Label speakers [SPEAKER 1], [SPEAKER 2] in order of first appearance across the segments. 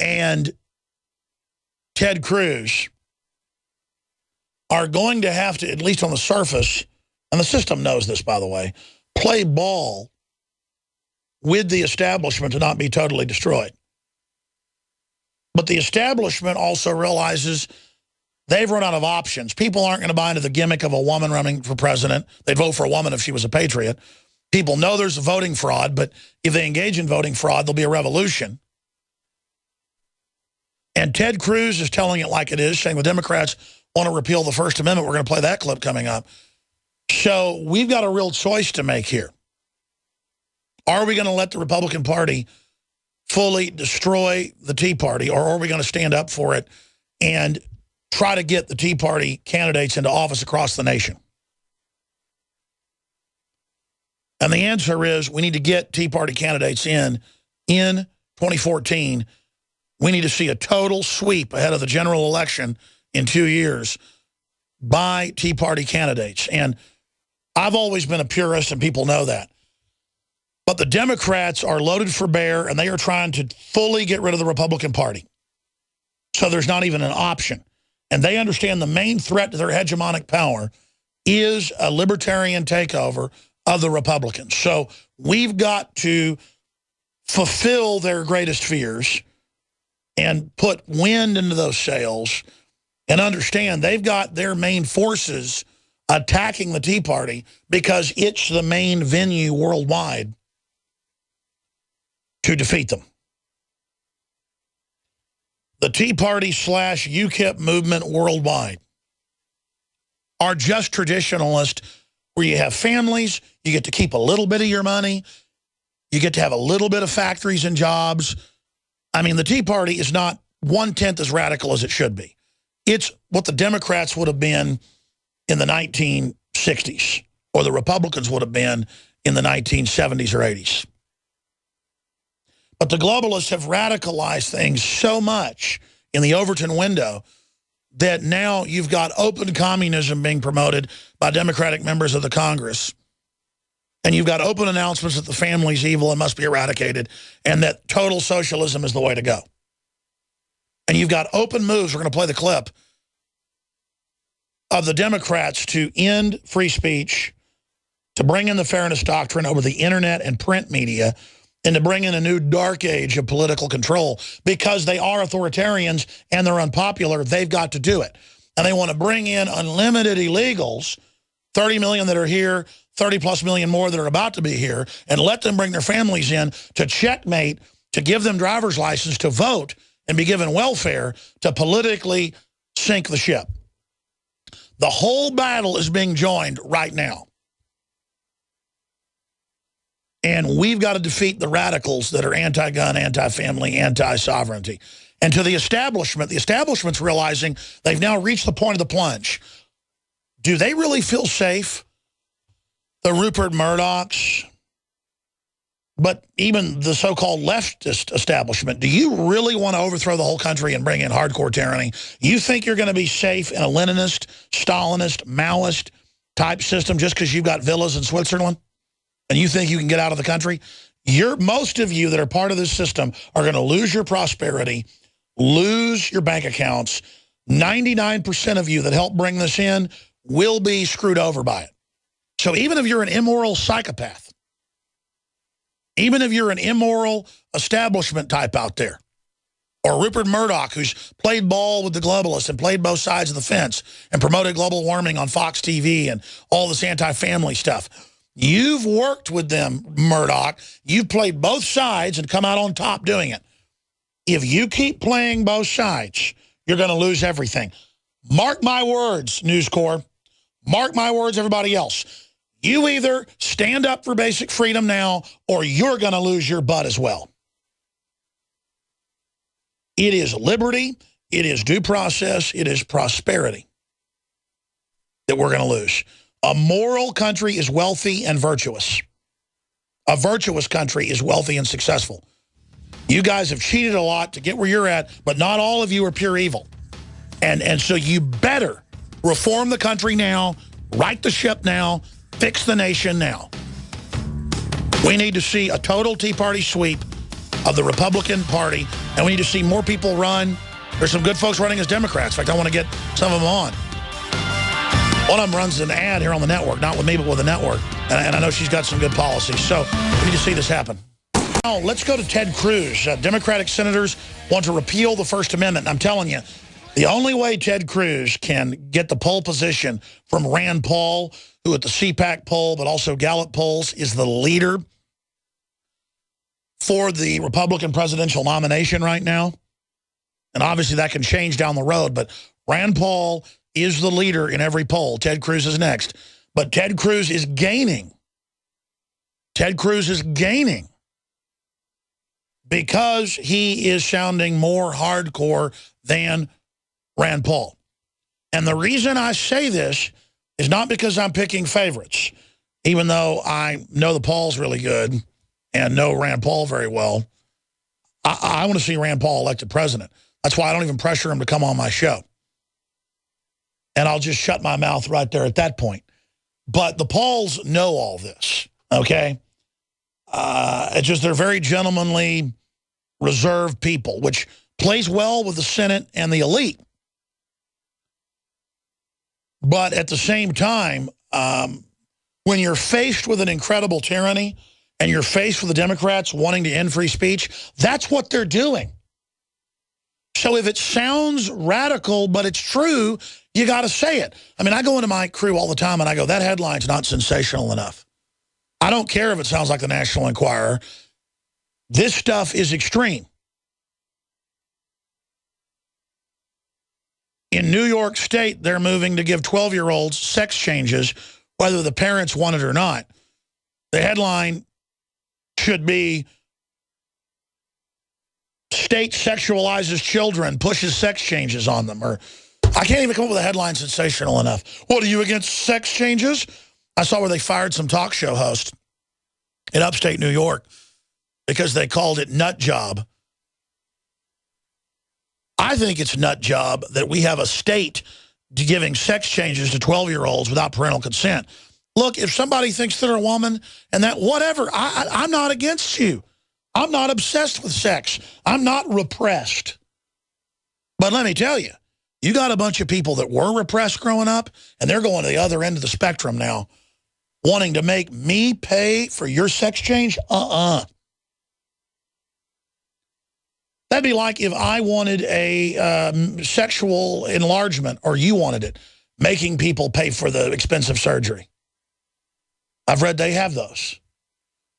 [SPEAKER 1] and Ted Cruz are going to have to, at least on the surface, and the system knows this, by the way, play ball with the establishment to not be totally destroyed. But the establishment also realizes they've run out of options. People aren't going to buy into the gimmick of a woman running for president. They'd vote for a woman if she was a patriot. People know there's a voting fraud, but if they engage in voting fraud, there'll be a revolution. And Ted Cruz is telling it like it is, saying the Democrats want to repeal the First Amendment. We're going to play that clip coming up. So we've got a real choice to make here. Are we going to let the Republican Party fully destroy the Tea Party, or are we going to stand up for it and try to get the Tea Party candidates into office across the nation? And the answer is we need to get Tea Party candidates in 2014. We need to see a total sweep ahead of the general election in 2 years by Tea Party candidates. And I've always been a purist, and people know that. But the Democrats are loaded for bear, and they are trying to fully get rid of the Republican Party. So there's not even an option. And they understand the main threat to their hegemonic power is a libertarian takeover of the Republicans. So we've got to fulfill their greatest fears and put wind into those sails and understand they've got their main forces attacking the Tea Party because it's the main venue worldwide to defeat them. The Tea Party / UKIP movement worldwide are just traditionalist, where you have families, you get to keep a little bit of your money, you get to have a little bit of factories and jobs. I mean, the Tea Party is not 1/10 as radical as it should be. It's what the Democrats would have been in the 1960s, or the Republicans would have been in the 1970s or 80s. But the globalists have radicalized things so much in the Overton window that now you've got open communism being promoted by Democratic members of the Congress. And you've got open announcements that the family's evil and must be eradicated, and that total socialism is the way to go. And you've got open moves, we're going to play the clip, of the Democrats to end free speech, to bring in the fairness doctrine over the internet and print media, and to bring in a new dark age of political control. Because they are authoritarians and they're unpopular, they've got to do it. And they want to bring in unlimited illegals, 30 million that are here, 30+ million more that are about to be here, and let them bring their families in to checkmate, to give them driver's license, to vote, and be given welfare, to politically sink the ship. The whole battle is being joined right now. And we've got to defeat the radicals that are anti-gun, anti-family, anti-sovereignty. And to the establishment's realizing they've now reached the point of the plunge. Do they really feel safe? The Rupert Murdochs, but even the so-called leftist establishment, do you really want to overthrow the whole country and bring in hardcore tyranny? You think you're going to be safe in a Leninist, Stalinist, Maoist type system just because you've got villas in Switzerland? And you think you can get out of the country? Most of you that are part of this system are going to lose your prosperity, lose your bank accounts. 99% of you that helped bring this in will be screwed over by it. So even if you're an immoral psychopath, even if you're an immoral establishment type out there, or Rupert Murdoch, who's played ball with the globalists and played both sides of the fence and promoted global warming on Fox TV and all this anti-family stuff, you've worked with them, Murdoch. You've played both sides and come out on top doing it. If you keep playing both sides, you're going to lose everything. Mark my words, News Corps. Mark my words, everybody else. You either stand up for basic freedom now, or you're going to lose your butt as well. It is liberty, it is due process, it is prosperity that we're going to lose. A moral country is wealthy and virtuous. A virtuous country is wealthy and successful. You guys have cheated a lot to get where you're at, but not all of you are pure evil. And so you better reform the country now, right the ship now, fix the nation now. We need to see a total Tea Party sweep of the Republican Party, and we need to see more people run. There's some good folks running as Democrats. In fact, I want to get some of them on. One of them runs an ad here on the network, not with me, but with the network. And I know she's got some good policies. So we need to see this happen. Now, let's go to Ted Cruz. Democratic senators want to repeal the First Amendment. I'm telling you, the only way Ted Cruz can get the poll position from Rand Paul, who at the CPAC poll, but also Gallup polls, is the leader for the Republican presidential nomination right now. And obviously that can change down the road, but Rand Paul is the leader in every poll. Ted Cruz is next. But Ted Cruz is gaining. Ted Cruz is gaining because he is sounding more hardcore than Rand Paul. And the reason I say this is not because I'm picking favorites, even though I know the Paul's really good and know Rand Paul very well. I want to see Rand Paul elected president. That's why I don't even pressure him to come on my show. And I'll just shut my mouth right there at that point. But the Pauls know all this, okay? It's just they're very gentlemanly, reserved people, which plays well with the Senate and the elite. But at the same time, when you're faced with an incredible tyranny and you're faced with the Democrats wanting to end free speech, that's what they're doing. So if it sounds radical, but it's true, you got to say it. I mean, I go into my crew all the time and I go, that headline's not sensational enough. I don't care if it sounds like the National Enquirer. This stuff is extreme. In New York State, they're moving to give 12-year-olds sex changes, whether the parents want it or not. The headline should be, state sexualizes children, pushes sex changes on them. Or I can't even come up with a headline sensational enough. What, are you against sex changes? I saw where they fired some talk show host in upstate New York because they called it nut job. I think it's nut job that we have a state giving sex changes to 12-year-olds without parental consent. Look, if somebody thinks they're a woman and that, whatever, I'm not against you. I'm not obsessed with sex. I'm not repressed. But let me tell you, you got a bunch of people that were repressed growing up, and they're going to the other end of the spectrum now, wanting to make me pay for your sex change? That'd be like if I wanted a sexual enlargement, or you wanted it, making people pay for the expensive surgery. I've read they have those.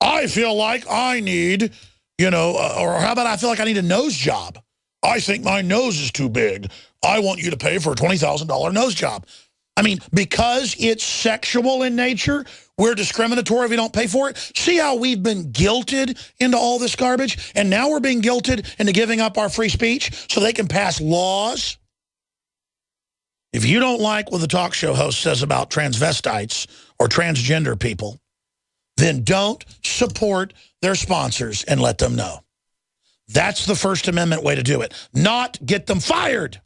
[SPEAKER 1] I feel like I need, you know, or how about I feel like I need a nose job. I think my nose is too big. I want you to pay for a $20,000 nose job. I mean, because it's sexual in nature, we're discriminatory if we don't pay for it. See how we've been guilted into all this garbage? And now we're being guilted into giving up our free speech so they can pass laws? If you don't like what the talk show host says about transvestites or transgender people, then don't support their sponsors and let them know. That's the First Amendment way to do it, not get them fired.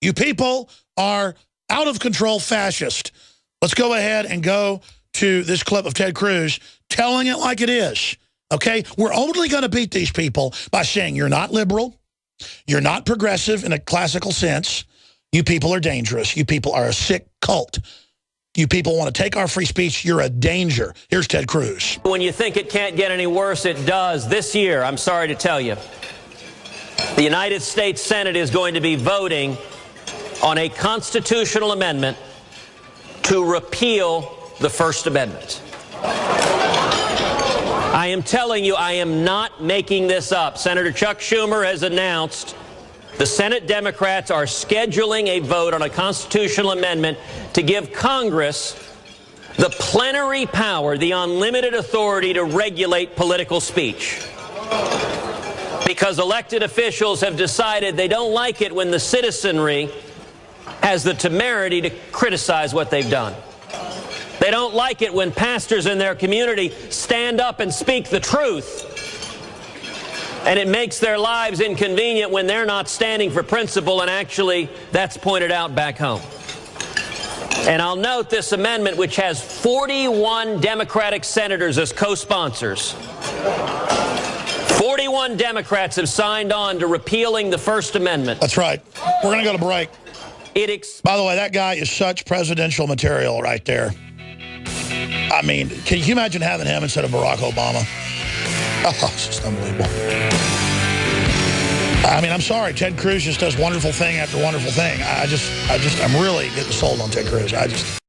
[SPEAKER 1] You people are out of control fascist. Let's go ahead and go to this clip of Ted Cruz telling it like it is, okay? We're only going to beat these people by saying you're not liberal, you're not progressive in a classical sense, you people are dangerous, you people are a sick cult. You people want to take our free speech, you're a danger. Here's Ted Cruz.
[SPEAKER 2] When you think it can't get any worse, it does. This year, I'm sorry to tell you, the United States Senate is going to be voting on a constitutional amendment to repeal the First Amendment. I am telling you, I am not making this up. Senator Chuck Schumer has announced the Senate Democrats are scheduling a vote on a constitutional amendment to give Congress the plenary power, the unlimited authority to regulate political speech. Because elected officials have decided they don't like it when the citizenry has the temerity to criticize what they've done. They don't like it when pastors in their community stand up and speak the truth. And it makes their lives inconvenient when they're not standing for principle, and actually that's pointed out back home. And I'll note this amendment, which has 41 Democratic senators as co-sponsors, 41 Democrats have signed on to repealing the First Amendment.
[SPEAKER 1] That's right. We're going to go to break. By the way, that guy is such presidential material right there. I mean, can you imagine having him instead of Barack Obama? Oh, it's just unbelievable. I mean, I'm sorry. Ted Cruz just does wonderful thing after wonderful thing. I'm really getting sold on Ted Cruz.